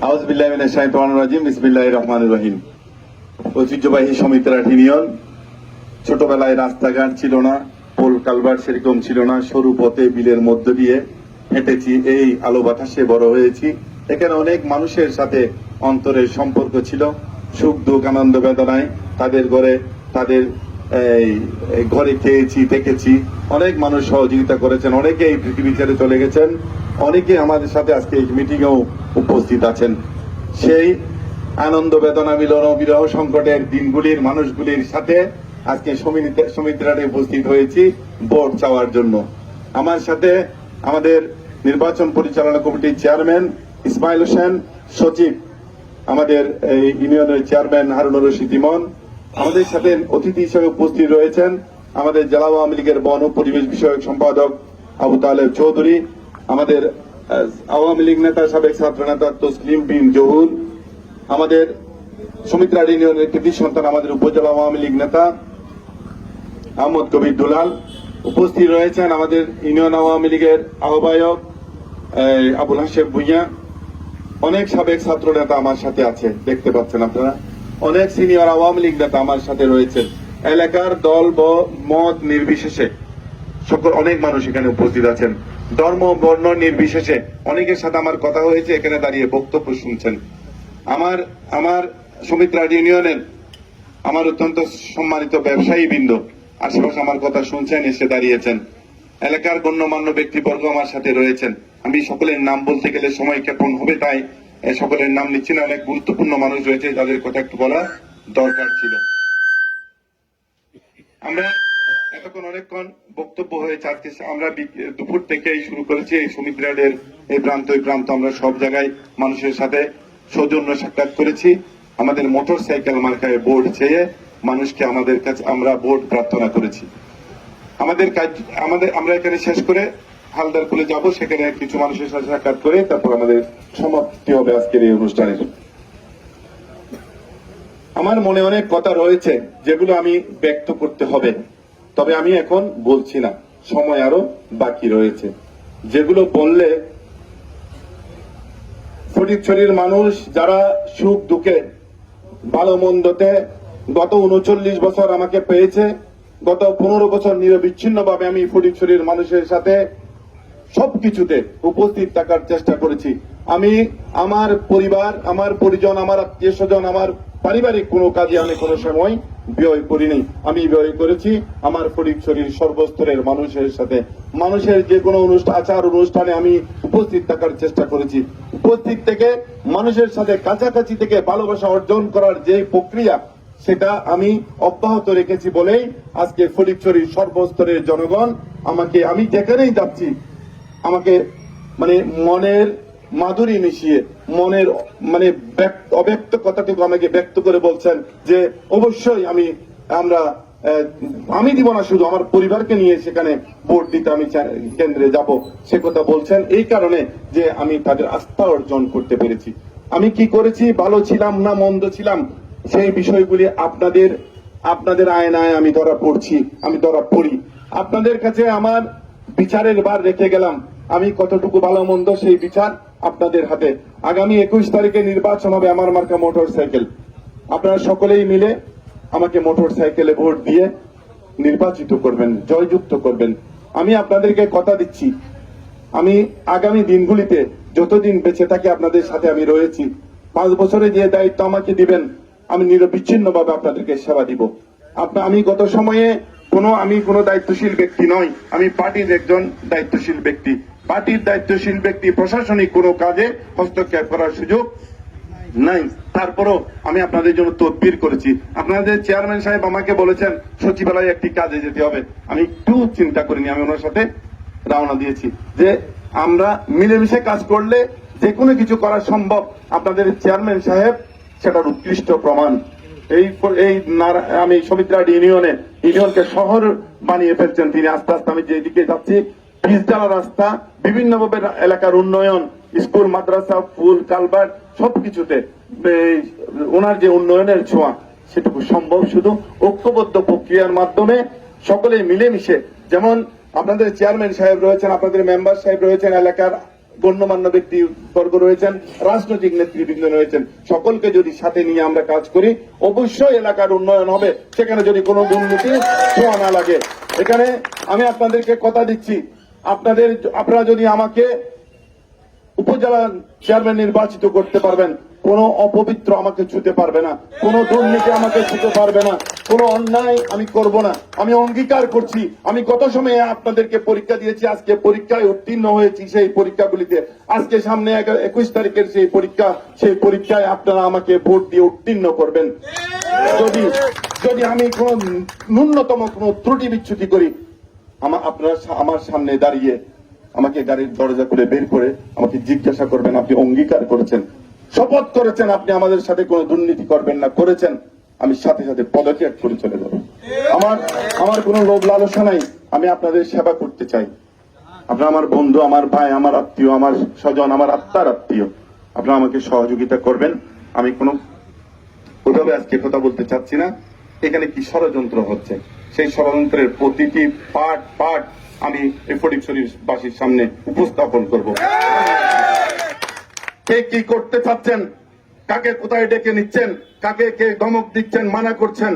আউযুবিল্লাহি মিনাশ শাইতানির রাজিম। বিসমিল্লাহির রহমানির রহিম। ঐতিহ্যবাহী সমিতিরাট ইউনিয়ন, ছোটবেলায় রাস্তাঘাট ছিল না, পোল কালভার্ট সেরকম ছিল না, সরু পথে বিলের মধ্য দিয়ে হেঁটেছি, এই আলো বাতাসে বড় হয়েছি। এখানে অনেক মানুষের সাথে অন্তরের সম্পর্ক ছিল, সুখ দুঃখ আনন্দ বেদনায় তাদের ঘরে খেয়েছি, দেখেছি। অনেক মানুষ সহযোগিতা করেছেন, অনেকে এই পৃথিবী ছেড়ে চলে গেছেন, অনেকে আমাদের সাথে আজকে এই মিটিংয়েও উপস্থিত আছেন। সেই আনন্দ বেদনা মিলন বিরহ সংকটের দিনগুলির মানুষগুলির সাথে আজকে সমিতিরাটে উপস্থিত হয়েছি ভোট চাওয়ার জন্য। আমার সাথে আমাদের নির্বাচন পরিচালনা কমিটির চেয়ারম্যান ইসমাইল হোসেন, সচিব আমাদের এই ইউনিয়নের চেয়ারম্যান হারুনুর রশিদ ইমন, আমাদের সাথে অতিথি হিসেবে উপস্থিত রয়েছেন আমাদের জেলা আওয়ামী লীগের বন ও পরিবেশ বিষয়ক সম্পাদক আবু তালেব চৌধুরী, আমাদের আওয়ামী লীগ নেতা সাবেক ছাত্র নেতা তসলিম বিন জহুর, আমাদের সমিতিরাট ইউনিয়নের কৃতি সন্তান আমাদের উপজেলা আওয়ামী লীগ নেতা আহমদ কবির দুলাল, উপস্থিত রয়েছেন আমাদের ইউনিয়ন আওয়ামী লীগের আহ্বায়ক আবুল হাশেম ভুঁইয়া, অনেক সাবেক ছাত্র নেতা আমার সাথে আছে, দেখতে পাচ্ছেন আপনারা, অনেক সিনিয়র আওয়ামী লীগ নেতা আমার সাথে রয়েছেন। এলাকার দল মত নির্বিশেষে সকল অনেক মানুষ এখানে উপস্থিত আছেন, ধর্ম বর্ণ নির্বিশেষে অনেকের সাথে আমার কথা হয়েছে, এখানে দাঁড়িয়ে বক্তব্য শুনছেন। আমার সমিতিরাট ইউনিয়নের আমার অত্যন্ত সম্মানিত ব্যবসায়ী বৃন্দ আশেপাশে আমার কথা শুনছেন, এসে দাঁড়িয়েছেন। এলাকার গণ্যমান্য ব্যক্তিবর্গ আমার সাথে রয়েছেন। আমি সকলের নাম বলতে গেলে সময় ক্ষেপণ হবে, তাই সকলের নাম নিচ্ছি না। অনেক গুরুত্বপূর্ণ মানুষ রয়েছে, তাদের কথা একটু বলা দরকার ছিল। আমরা এতক্ষণ অনেকক্ষণ বক্তব্য হয়েছে, আজকে আমরা দুপুর থেকেই শুরু করেছি এই সমিতিরাটের এই প্রান্ত ওই প্রান্ত আমরা সব জায়গায় মানুষের সাথে সৌজন্য সাক্ষাৎ করেছি। আমাদের মোটর সাইকেল মার্কায় ভোট চেয়ে মানুষকে আমাদের কাছে আমরা ভোট প্রার্থনা করেছি। আমরা এখানে শেষ করে হালদার কুলে যাব, সেখানে কিছু মানুষের সাথে সাক্ষাৎ করে তারপর আমাদের সমাপ্তি হবে আজকের এই অনুষ্ঠানের। আমার মনে অনেক কথা রয়েছে যেগুলো আমি ব্যক্ত করতে হবে, তবে আমি এখন বলছি না, সময় আরো বাকি রয়েছে। যেগুলো বললে ফটিকছড়ির মানুষ যারা সুখ দুঃখে ভালো মন্দতে গত 39 বছর আমাকে পেয়েছে, গত 15 বছর নিরবিচ্ছিন্ন ভাবে আমি ফটিকছড়ির মানুষের সাথে সবকিছুতে উপস্থিত থাকার চেষ্টা করেছি। আমি আমার পরিবার, আমার পরিজন, আমার আত্মীয় স্বজন, আমার পারিবারিক কোনো কাজে আমি কোনো সময় ব্যয় করিনি। আমি ব্যয় করেছি আমার ফটিকছড়ির সর্বস্তরের মানুষের সাথে। মানুষের যে কোনো আচার অনুষ্ঠানে আমি উপস্থিত থাকার চেষ্টা করেছি। উপস্থিত থেকে মানুষের সাথে কাছাকাছি থেকে ভালোবাসা অর্জন করার যে প্রক্রিয়া, সেটা আমি অব্যাহত রেখেছি বলেই আজকে ফটিকছড়ির সর্বস্তরের জনগণ আমাকে, আমি যেখানেই যাচ্ছি আমাকে মনের মাধুরী মিশিয়ে মনের অব্যক্ত কথাটুকু আমাকে ব্যক্ত করে বলছেন যে অবশ্যই আমি দিব না, শুধু আমার পরিবারকে নিয়ে সেখানে ভোট দিতে আমি কেন্দ্রে যাব, সে কথা বলছেন। এই কারণে যে আমি তাদের আস্থা অর্জন করতে পেরেছি। আমি কি করেছি, ভালো ছিলাম না মন্দ ছিলাম, সেই বিষয়গুলি আপনাদের আয়নায় আমি ধরা পড়ি। আপনাদের কাছে আমার বিচারের বার রেখে গেলাম। আমি কতটুকু ভালো মন্দ সেই বিচার আপনাদের হাতে। আগামী 21 তারিখে নির্বাচন হবে, আমার মার্কা মোটর সাইকেল। আপনারা সকলেই মিলে আমাকে মোটর সাইকেলে ভোট দিয়ে নির্বাচিত করবেন, জয়যুক্ত করবেন। আমি আপনাদেরকে কথা দিচ্ছি, আমি আগামী দিনগুলিতে যতদিন বেঁচে থাকি আপনাদের সাথে আমি রয়েছি। 5 বছরে যে দায়িত্ব আমাকে দিবেন, আমি নিরবিচ্ছিন্ন ভাবে আপনাদেরকে সেবা দিব। আমি গত সময়ে আমি কোনো দায়িত্বশীল ব্যক্তি নই, আমি পার্টির একজন দায়িত্বশীল ব্যক্তি। পার্টির দায়িত্বশীল ব্যক্তি প্রশাসনিক কোনো কাজে হস্তক্ষেপ করার সুযোগ নাই। তারপরও আমি আপনাদের জন্য তদবির করেছি। আপনাদের চেয়ারম্যান সাহেব আমাকে বলেছেন সচিবালয়ে একটি কাজে যেতে হবে, আমি একটু চিন্তা করিনি, আমি ওনার সাথে রওনা দিয়েছি যে আমরা মিলেমিশে কাজ করলে যে কোনো কিছু করা সম্ভব। আপনাদের চেয়ারম্যান সাহেব সেটার উৎকৃষ্ট প্রমাণ। আমি সমিতিরাট ইউনিয়নকে শহর বানিয়ে ফেলছেন তিনি। আস্তে আস্তে আমি যেদিকে যাচ্ছি, পিচঢালা রাস্তা, বিভিন্নভাবে এলাকার উন্নয়ন, স্কুল মাদ্রাসা, পুল কালভার্ট, সবকিছুতে ওনার যে উন্নয়নের ছোঁয়া, সেটুকু সম্ভব শুধু ঐক্যবদ্ধ প্রক্রিয়ার মাধ্যমে সকলে মিলেমিশে। যেমন আপনাদের চেয়ারম্যান সাহেব রয়েছেন, আপনাদের মেম্বার সাহেব রয়েছেন, এলাকার গণ্যমান্য ব্যক্তিবর্গ রয়েছেন, রাজনৈতিক নেতৃবৃন্দ রয়েছেন, সকলকে যদি সাথে নিয়ে আমরা কাজ করি অবশ্যই এলাকার উন্নয়ন হবে, সেখানে যদি কোনো দুর্নীতি ছোঁয়া না লাগে। এখানে আমি আপনাদেরকে কথা দিচ্ছি, আপনারা যদি আমাকে উপজেলা চেয়ারম্যান নির্বাচিত করতে পারবেন, কোন অপবিত্র আমাকে ছুতে পারবে না, কোন দুর্নীতি আমাকে ছুতে পারবে না, কোন অন্যায় আমি করব না। আমি অঙ্গীকার করছি, আমি গত সময়ে আপনাদেরকে পরীক্ষা দিয়েছি, আজকে পরীক্ষায় উত্তীর্ণ হয়েছি। সেই পরীক্ষাগুলিতে আজকে সামনে 21 তারিখের সেই পরীক্ষায় আপনারা আমাকে ভোট দিয়ে উত্তীর্ণ করবেন। যদি আমি কোন ন্যূনতম কোন ত্রুটি বিচ্যুতি করি, আপনারা আমার সামনে দাঁড়িয়ে আমাকে গাড়ির দরজা খুলে বের করে আমাকে জিজ্ঞাসা করবেন, আপনি অঙ্গীকার করেছেন, শপথ করেছেন আপনি আমাদের সাথে কোনো দুর্নীতি করবেন না, করেছেন, আমি সাথে সাথে পদত্যাগ করে চলে যাব। আমার কোনো লোভ লালসা নাই, আমি আপনাদের সেবা করতে চাই। আপনারা আমার বন্ধু, আমার ভাই, আমার আত্মীয়, আমার স্বজন, আমার আত্মার আত্মীয়, আপনারা আমাকে সহযোগিতা করবেন। আমি কোনো ওইভাবে আজকে কথা বলতে চাচ্ছি না। এখানে কি ষড়যন্ত্র হচ্ছে, সেই ষড়যন্ত্রের প্রতিটি পার্ট আমি এই ফটিকছড়ির বাসীর সামনে উপস্থাপন করব। কে কি করতে চাচ্ছেন, কাকে কোথায় ডেকে নিচ্ছেন, কাকে কে ধমক দিচ্ছেন, মানা করছেন,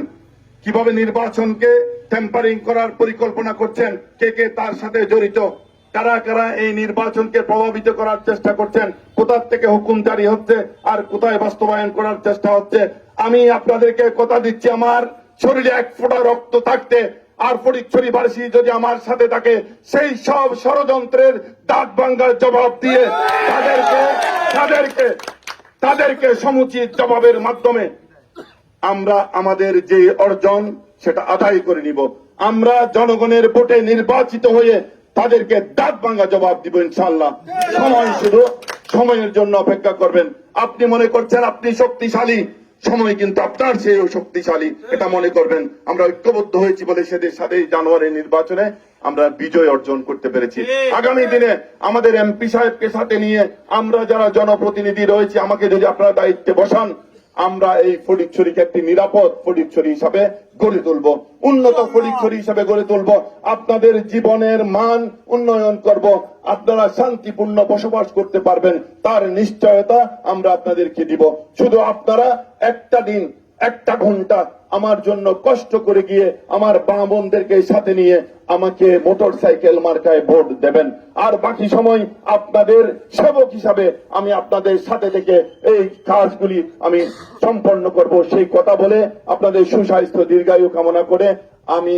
কিভাবে নির্বাচনকে টেম্পারিং করার পরিকল্পনা করছেন, কে কে তার সাথে জড়িত, কারা কারা এই নির্বাচনকে প্রভাবিত করার চেষ্টা করছেন, কোথা থেকে হুকুম জারি হচ্ছে আর কোথায় বাস্তবায়ন করার চেষ্টা হচ্ছে। আমি আপনাদেরকে কথা দিচ্ছি, আমার শরীরে এক ফোঁটা রক্ত থাকতে আর ফটিকছড়িবাসী যদি আমার সাথে থাকে, সেই সব ষড়যন্ত্রের দাঁত ভাঙ্গার জবাব দিয়ে তাদেরকে সমুচিত জবাবের মাধ্যমে আমরা আমাদের যে অর্জন সেটা আদায় করে নিব। আমরা জনগণের ভোটে নির্বাচিত হয়ে তাদেরকে দাঁত ভাঙ্গা জবাব দিব ইনশাআল্লাহ। শুধু সময়ের জন্য অপেক্ষা করবেন। আপনি মনে করছেন আপনি শক্তিশালী, সময় কিন্তু আপনার চেয়েও শক্তিশালী, এটা মনে করবেন। আমরা ঐক্যবদ্ধ হয়েছি বলে সেদের সাথে জানুয়ারি নির্বাচনে আমরা বিজয় অর্জন করতে পেরেছি। আগামী দিনে আমাদের এমপি সাহেবকে সাথে নিয়ে আমরা যারা জনপ্রতিনিধি রয়েছে, আমাকে যদি আপনারা দায়িত্বে বসান, আমরা এই ফটিকছড়িকে একটি নিরাপদ ফটিকছড়ি হিসাবে গড়ে তুলব, উন্নত ফটিকছড়ি হিসাবে গড়ে তুলব। আপনাদের জীবনের মান উন্নয়ন করব, আপনারা শান্তিপূর্ণ বসবাস করতে পারবেন, তার নিশ্চয়তা আমরা আপনাদেরকে দিব। শুধু আপনারা একটা দিন, একটা ঘন্টা আমার জন্য কষ্ট করে গিয়ে আমার মা বোনদেরকে সাথে নিয়ে আমাকে মোটরসাইকেল মার্কায় ভোট দেবেন, আর বাকি সময় আপনাদের সেবক হিসাবে আমি আপনাদের সাথে থেকে এই কাজগুলি আমি সম্পন্ন করব। সেই কথা বলে আপনাদের সুস্বাস্থ্য দীর্ঘায়ু কামনা করে, আমি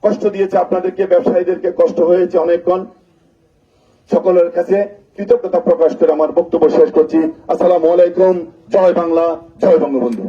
কষ্ট দিয়েছি আপনাদেরকে, ব্যবসায়ীদেরকে কষ্ট হয়েছে অনেকক্ষণ, সকলের কাছে কৃতজ্ঞতা প্রকাশ করে আমার বক্তব্য শেষ করছি। আসসালামু আলাইকুম, জয় বাংলা, জয় বঙ্গবন্ধু।